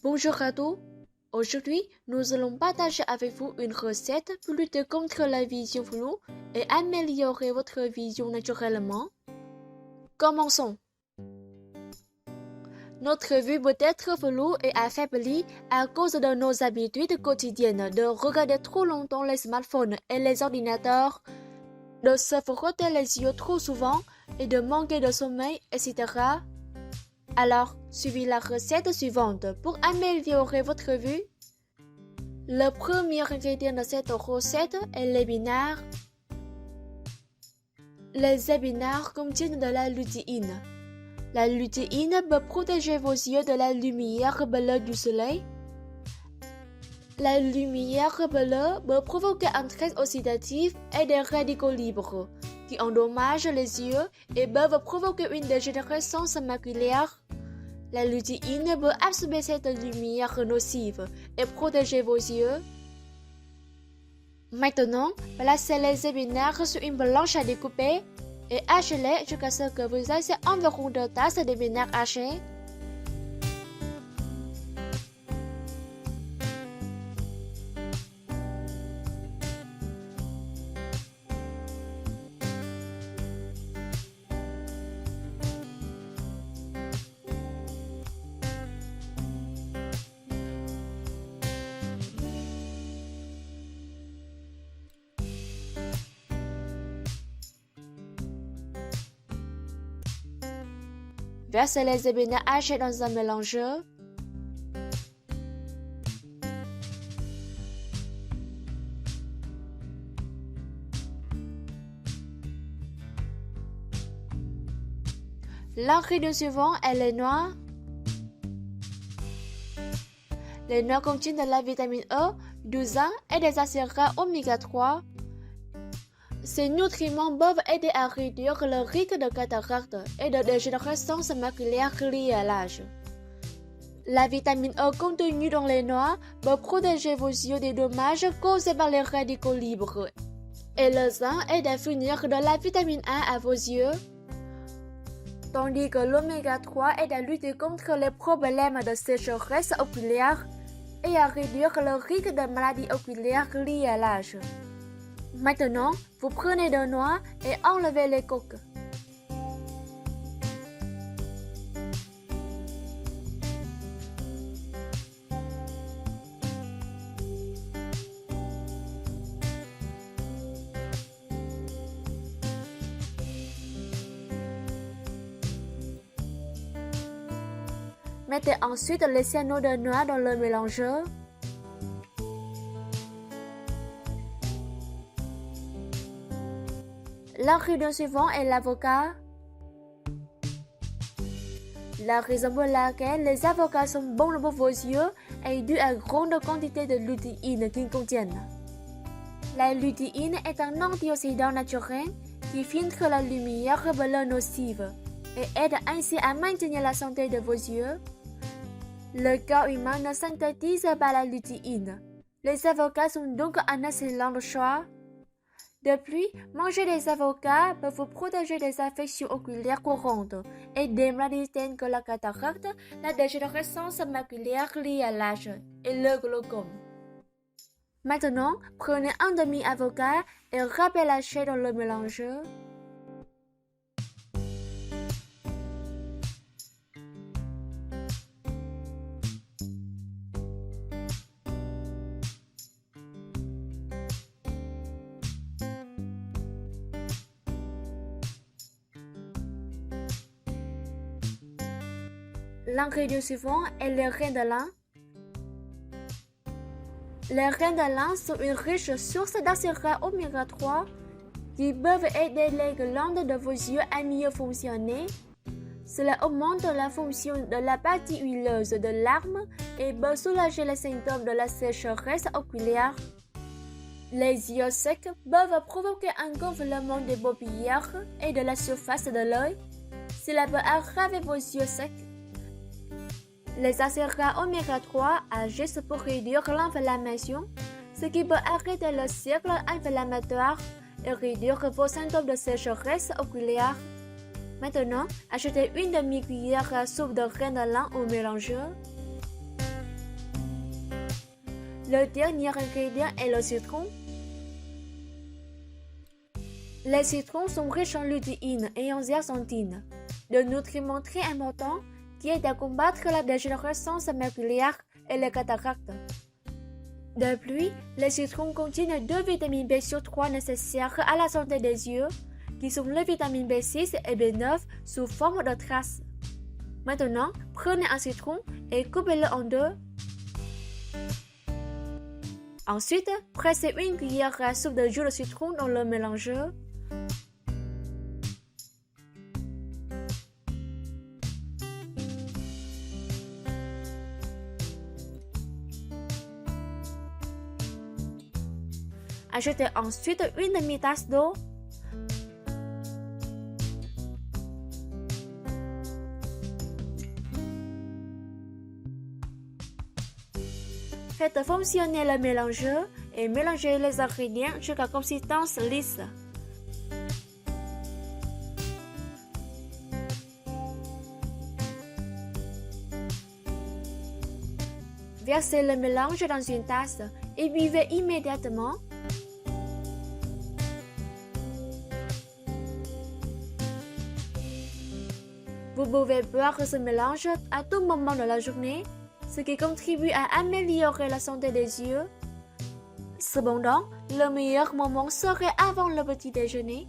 Bonjour à tous. Aujourd'hui, nous allons partager avec vous une recette pour lutter contre la vision floue et améliorer votre vision naturellement. Commençons. Notre vue peut être floue et affaiblie à cause de nos habitudes quotidiennes de regarder trop longtemps les smartphones et les ordinateurs, de se frotter les yeux trop souvent et de manquer de sommeil, etc. Alors, suivez la recette suivante pour améliorer votre vue. Le premier ingrédient de cette recette est l'épinard. Les épinards contiennent de la lutéine. La lutéine peut protéger vos yeux de la lumière bleue du soleil. La lumière bleue peut provoquer un stress oxydatif et des radicaux libres qui endommagent les yeux et peuvent provoquer une dégénérescence maculaire. La lutéine peut absorber cette lumière nocive et protéger vos yeux. Maintenant, placez les épinards sur une planche à découper et hachez-les jusqu'à ce que vous ayez environ 2 tasses d'épinards hachés. Versez les épinards hachés dans un mélangeur. L'ingrédient suivant est les noix. Les noix contiennent de la vitamine E, du zinc et des acides gras oméga 3. Ces nutriments peuvent aider à réduire le risque de cataracte et de dégénérescence maculaire liée à l'âge. La vitamine E contenue dans les noix peut protéger vos yeux des dommages causés par les radicaux libres. Et le zinc aide à fournir de la vitamine A à vos yeux, tandis que l'oméga 3 aide à lutter contre les problèmes de sécheresse oculaire et à réduire le risque de maladies oculaires liées à l'âge. Maintenant, vous prenez des noix et enlevez les coques. Mettez ensuite les cyanures de noix dans le mélangeur. L'ingrédient suivant est l'avocat. La raison pour laquelle les avocats sont bons pour vos yeux est due à la grande quantité de lutéine qu'ils contiennent. La lutéine est un antioxydant naturel qui filtre la lumière bleue nocive et aide ainsi à maintenir la santé de vos yeux. Le corps humain ne synthétise pas la lutéine. Les avocats sont donc un excellent choix. De plus, manger des avocats peut vous protéger des affections oculaires courantes et des maladies telles que la cataracte, la dégénérescence maculaire liée à l'âge et le glaucome. Maintenant, prenez un demi-avocat et râpez-le dans le mélangeur. L'ingrédient suivant est les grains de lin. Les grains de lin sont une riche source d'acides gras oméga 3 qui peuvent aider les glandes de vos yeux à mieux fonctionner. Cela augmente la fonction de la partie huileuse de l'arme et peut soulager les symptômes de la sécheresse oculaire. Les yeux secs peuvent provoquer un gonflement des paupières et de la surface de l'œil. Cela peut aggraver vos yeux secs. Les acides gras oméga 3 agissent pour réduire l'inflammation, ce qui peut arrêter le cycle inflammatoire et réduire vos symptômes de sécheresse oculaire. Maintenant, ajoutez une demi-cuillère à soupe de graines de lin au mélangeur. Le dernier ingrédient est le citron. Les citrons sont riches en lutéine et en zeaxanthine, deux nutriments très importants qui aident à combattre la dégénérescence maculaire et les cataractes. De plus, les citrons contiennent deux vitamines B sur 3 nécessaires à la santé des yeux, qui sont les vitamines B6 et B9 sous forme de traces. Maintenant, prenez un citron et coupez-le en deux. Ensuite, pressez une cuillère à soupe de jus de citron dans le mélangeur. Ajoutez ensuite une demi-tasse d'eau. Faites fonctionner le mélangeur et mélangez les ingrédients jusqu'à consistance lisse. Versez le mélange dans une tasse et buvez immédiatement. Vous pouvez boire ce mélange à tout moment de la journée, ce qui contribue à améliorer la santé des yeux. Cependant, le meilleur moment serait avant le petit déjeuner.